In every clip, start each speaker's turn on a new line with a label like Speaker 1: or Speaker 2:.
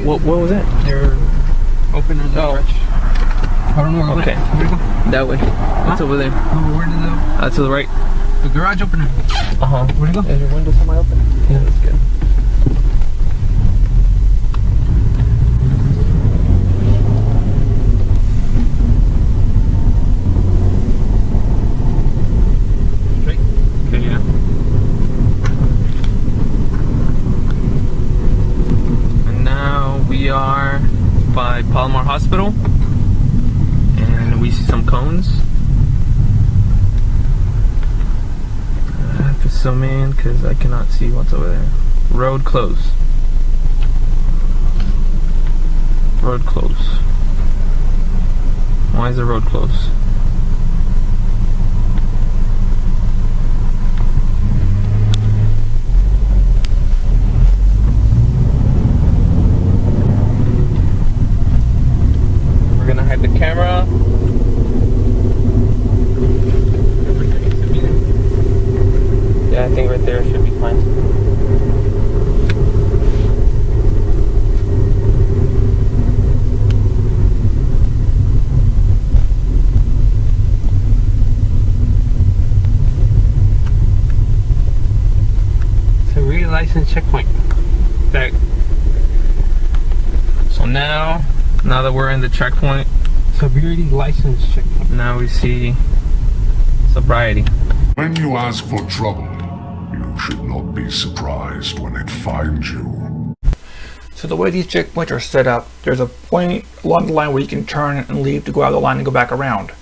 Speaker 1: What was it?
Speaker 2: They're open or the garage. I don't know where
Speaker 1: okay.
Speaker 2: Where'd it go?
Speaker 1: That way. It's over there.
Speaker 2: Oh, where did
Speaker 1: to the right.
Speaker 2: the garage opener? Where'd it go?
Speaker 1: Is your window semi open? Yeah, that's good.
Speaker 2: Straight?
Speaker 1: Okay, yeah. And now we are by Palomar Hospital. And we see some cones. I have to zoom in because I cannot see what's over there. Road closed. Road closed. Why is the road closed? We're gonna hide the camera. Yeah, I think right there should be fine.
Speaker 2: It's a real license checkpoint. That.
Speaker 1: So now that we're in the checkpoint,
Speaker 2: Severity license checkpoint.
Speaker 1: now we see sobriety.
Speaker 3: When you ask for trouble, you should not be surprised when it finds you.
Speaker 4: So the way these checkpoints are set up, there's a point along the line where you can turn and leave to go out of the line and go back around.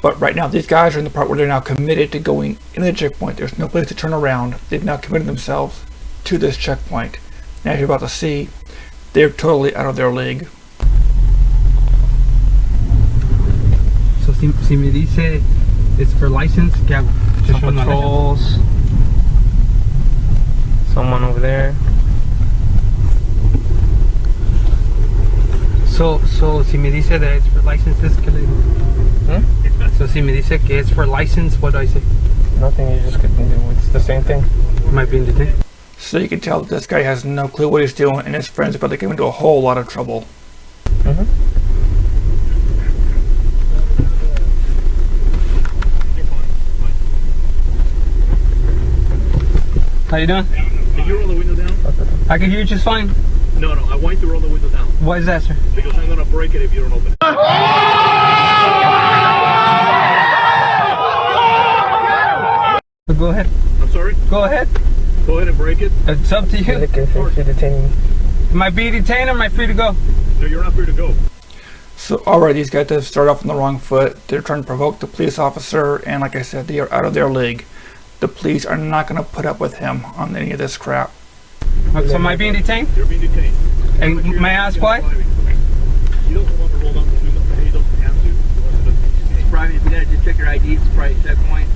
Speaker 4: But right now these guys are in the part where they're now committed to going into the checkpoint. There's no place to turn around. They've now committed themselves to this checkpoint. Now as you're about to see, they're totally out of their league.
Speaker 2: So si me dice it's for license, ¿qué hago?
Speaker 1: Some patrols. Someone over there.
Speaker 2: So si me dice that it's for licenses, ¿qué le digo? So si me dice que it's for license, what do I say?
Speaker 1: Nothing, you just could do. It's the same thing.
Speaker 2: Might be in detained.
Speaker 4: So you can tell that this guy has no clue what he's doing, and his friends are about to get into a whole lot of trouble.
Speaker 2: How you doing?
Speaker 5: Can you roll the window down?
Speaker 2: I can hear you just fine.
Speaker 5: No, I want you to roll the window down.
Speaker 2: Why is that, sir?
Speaker 5: Because I'm gonna break it if you don't open it.
Speaker 2: Go ahead.
Speaker 5: I'm sorry?
Speaker 2: Go ahead.
Speaker 5: Go ahead and break it.
Speaker 2: It's up to you. Am I being detained or am I free to go?
Speaker 5: No, you're not free to go.
Speaker 4: So already these guys have started off on the wrong foot. They're trying to provoke the police officer, and like I said, they are out of their league. The police are not going to put up with him on any of this crap.
Speaker 2: So am I being detained?
Speaker 5: You're being detained.
Speaker 2: And may I ask why?
Speaker 5: He doesn't want to roll down the window. He doesn't have to.
Speaker 6: It's private. If you gotta just check your ID, it's a private checkpoint.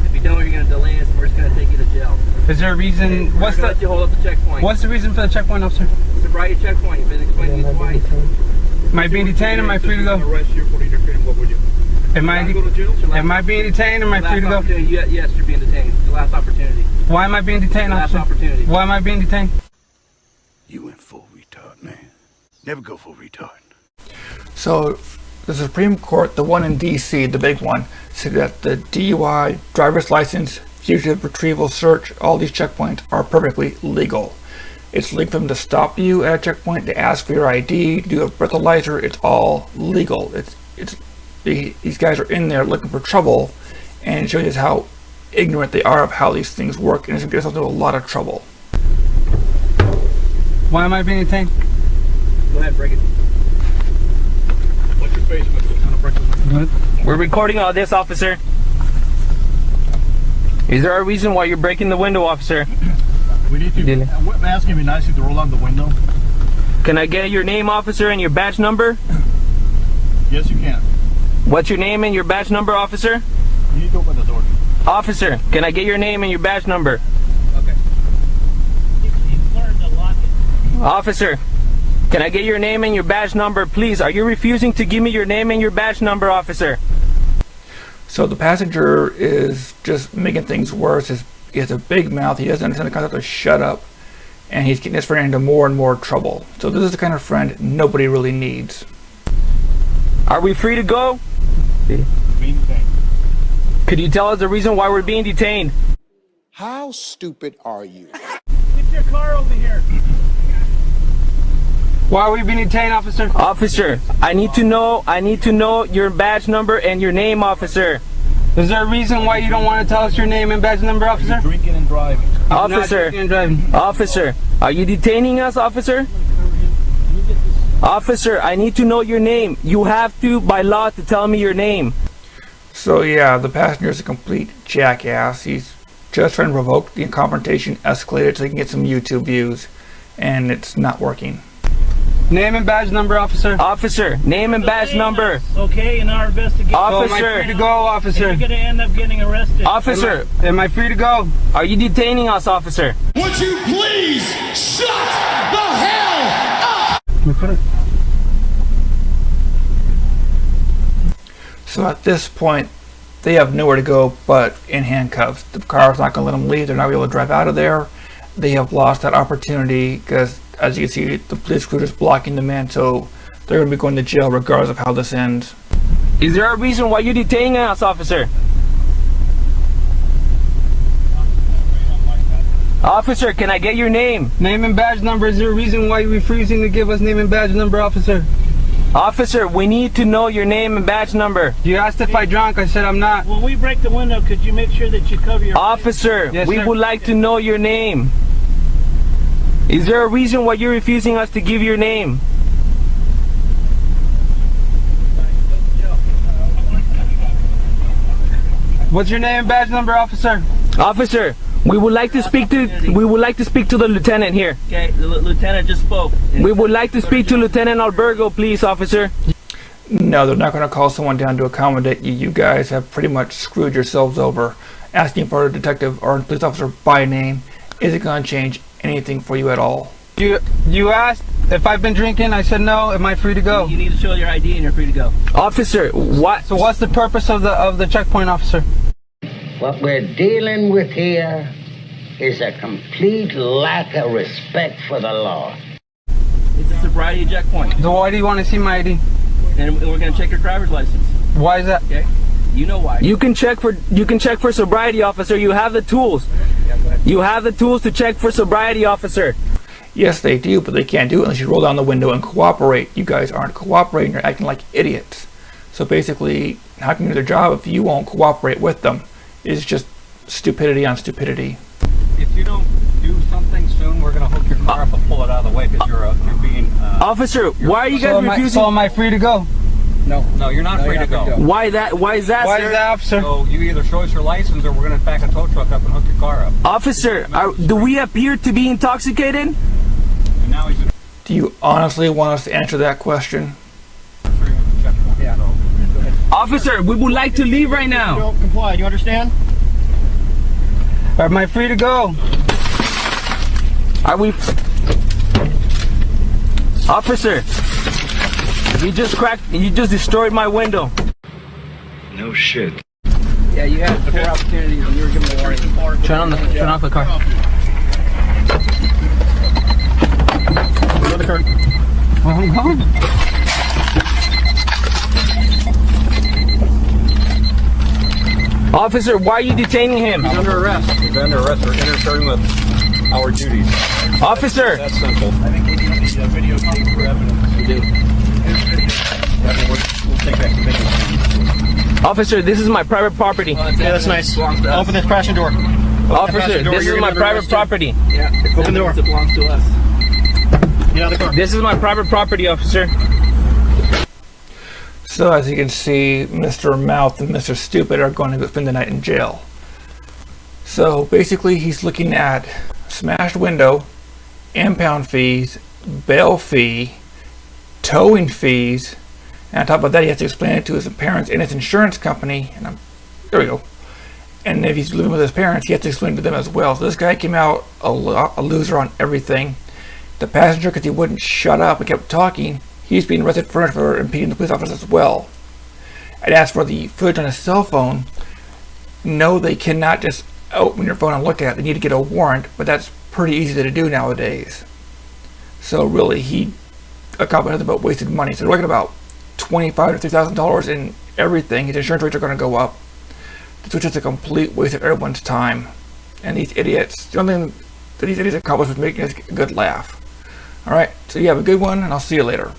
Speaker 6: If you don't, you're gonna delay us and we're just gonna take you to jail.
Speaker 2: Is there a reason?
Speaker 6: What's the? Let you hold up the checkpoint.
Speaker 2: What's the reason for the checkpoint, officer?
Speaker 6: Sobriety checkpoint. You've been explaining this twice.
Speaker 2: Am I being detained or am I free to go?
Speaker 5: Arrest you for interfering. What would you?
Speaker 2: Am I being detained or am I free to go?
Speaker 6: Yes, you're being detained. The last opportunity.
Speaker 2: Why am I being detained,
Speaker 6: Last
Speaker 2: officer?
Speaker 6: opportunity.
Speaker 2: Why am I being detained?
Speaker 7: You went full retard, man. Never go full retard.
Speaker 4: So the Supreme Court, the one in DC, the big one, said that the DUI, driver's license, fugitive retrieval search, all these checkpoints are perfectly legal. It's legal for them to stop you at a checkpoint, to ask for your ID, to do a breathalyzer. It's all legal. These guys are in there looking for trouble, and it shows you how ignorant they are of how these things work, and it's going to get us into a lot of trouble.
Speaker 2: Why am I being detained?
Speaker 6: Go ahead, break it.
Speaker 5: What's your face, Mr.
Speaker 1: We're recording all this, officer. Is there a reason why you're breaking the window, officer?
Speaker 5: We need to. I'm asking you nicely to roll down the window.
Speaker 1: Can I get your name, officer, and your badge number?
Speaker 5: Yes, you can.
Speaker 1: What's your name and your badge number, officer?
Speaker 5: You need to open the door.
Speaker 1: Officer, can I get your name and your badge number?
Speaker 5: Okay.
Speaker 6: You've learned to lock it.
Speaker 1: Officer, can I get your name and your badge number, please? Are you refusing to give me your name and your badge number, officer?
Speaker 4: So the passenger is just making things worse. He has a big mouth. He doesn't understand the concept of shut up. and he's getting his friend into more and more trouble. So this is the kind of friend nobody really needs.
Speaker 6: Are we free to go? Could you tell us the reason why we're being detained?
Speaker 8: How stupid are you?
Speaker 5: Get your car over here.
Speaker 2: Why are we being detained, officer?
Speaker 6: Officer, I need to know your badge number and your name, officer.
Speaker 2: Is there a reason why you don't want to tell us your name and badge number, officer?
Speaker 5: Drinking and driving.
Speaker 2: I'm not
Speaker 6: Officer,
Speaker 2: drinking and driving.
Speaker 6: officer, are you detaining us, officer? Officer, I need to know your name. You have to, by law, to tell me your name.
Speaker 4: So yeah, the passenger's a complete jackass. He's just trying to provoke the confrontation, escalate it so he can get some YouTube views, and it's not working.
Speaker 2: Name and badge number, officer.
Speaker 6: Officer, name and badge number.
Speaker 5: Okay, in our investigation.
Speaker 2: So am I
Speaker 6: Officer,
Speaker 2: free to go, officer?
Speaker 5: You're gonna end up getting arrested.
Speaker 6: officer,
Speaker 2: Am I free to go?
Speaker 6: are you detaining us, officer?
Speaker 3: Would you please shut the hell up?
Speaker 4: So at this point, they have nowhere to go but in handcuffs. The car's not going to let them leave. They're not able to drive out of there. They have lost that opportunity because, as you can see, the police crew is blocking them in, so they're going to be going to jail regardless of how this ends.
Speaker 6: Is there a reason why you're detaining us, officer? Officer, can I get your name?
Speaker 2: Name and badge number. Is there a reason why you're refusing to give us name and badge number, officer?
Speaker 6: Officer, we need to know your name and badge number.
Speaker 2: You asked if I drunk. I said I'm not.
Speaker 5: When we break the window, could you make sure that you cover your
Speaker 6: Officer,
Speaker 2: Yes,
Speaker 6: we
Speaker 2: sir.
Speaker 6: would like to know your name. Is there a reason why you're refusing us to give your name?
Speaker 2: What's your name and badge number, officer?
Speaker 6: Officer, we would like to speak to the lieutenant here.
Speaker 9: Okay, the lieutenant just spoke.
Speaker 6: We would like to speak to Lieutenant Albergo, please, officer.
Speaker 4: No, they're not going to call someone down to accommodate you. You guys have pretty much screwed yourselves over. Asking for a detective or a police officer by name isn't going to change anything for you at all.
Speaker 2: You asked if I've been drinking. I said no. Am I free to go?
Speaker 9: You need to show your ID and you're free to go.
Speaker 6: Officer, what?
Speaker 2: So what's the purpose of the checkpoint, officer?
Speaker 10: What we're dealing with here is a complete lack of respect for the law.
Speaker 9: It's a sobriety checkpoint.
Speaker 2: So why do you want to see my ID?
Speaker 9: And we're going to check your driver's license.
Speaker 2: Why is that?
Speaker 9: Okay? You know why.
Speaker 6: You can check for sobriety, officer. You have the tools. You have the tools to check for sobriety, officer.
Speaker 4: Yes, they do, but they can't do it unless you roll down the window and cooperate. You guys aren't cooperating. You're acting like idiots. So basically, how can you do their job if you won't cooperate with them? It's just stupidity on stupidity.
Speaker 11: If you don't do something soon, we're going to hook your car up and pull it out of the way because you're being...
Speaker 6: Officer, why are you guys refusing?
Speaker 2: So am I free to go?
Speaker 11: No, you're not free to go.
Speaker 6: Why that? Why is that,
Speaker 2: Why
Speaker 6: sir?
Speaker 2: is that, officer?
Speaker 11: So you either show us your license or we're going to back a tow truck up and hook your car up.
Speaker 6: Officer, do we appear to be intoxicated?
Speaker 11: And now he's
Speaker 4: Do you honestly want us to answer that question?
Speaker 11: Yeah.
Speaker 6: Officer, we would like to leave right now.
Speaker 5: Don't comply, do you understand?
Speaker 2: Am I free to go?
Speaker 6: Are we? Officer, you just destroyed my window.
Speaker 7: No shit.
Speaker 9: Yeah, you had 4 opportunities and you were given a warning.
Speaker 6: Turn off the car.
Speaker 5: Go to the car.
Speaker 2: Well, I'm going.
Speaker 6: Officer, why are you detaining him?
Speaker 11: He's under arrest. He's under arrest for interfering with our duties.
Speaker 6: Officer,
Speaker 11: That's simple.
Speaker 5: I think we need the videotape for evidence.
Speaker 9: You do.
Speaker 5: We'll take that to video.
Speaker 6: officer, this is my private property.
Speaker 5: Yeah, that's nice.
Speaker 9: Belongs to us.
Speaker 5: Open this passenger door.
Speaker 6: Officer, this is my private property.
Speaker 9: Yeah,
Speaker 5: Open the door.
Speaker 9: It belongs to us.
Speaker 5: Get out of the car.
Speaker 6: This is my private property, officer.
Speaker 4: So as you can see, Mr. Mouth and Mr. Stupid are going to go spend the night in jail. So basically he's looking at smashed window, impound fees, bail fee, towing fees, and on top of that he has to explain it to his parents and his insurance company. And there we go. And if he's living with his parents, he has to explain it to them as well. So this guy came out a loser on everything. The passenger, because he wouldn't shut up and kept talking, he's being arrested for impeding the police officers as well. And as for the footage on his cell phone, no, they cannot just open your phone and look at it. They need to get a warrant, but that's pretty easy to do nowadays. So really, he accomplished nothing but wasted money. So we're looking at about $25,000 to $3,000 in everything. His insurance rates are going to go up. This was just a complete waste of everyone's time. And these idiots, the only thing that these idiots accomplished was making us a good laugh. Alright, so you have a good one, and I'll see you later.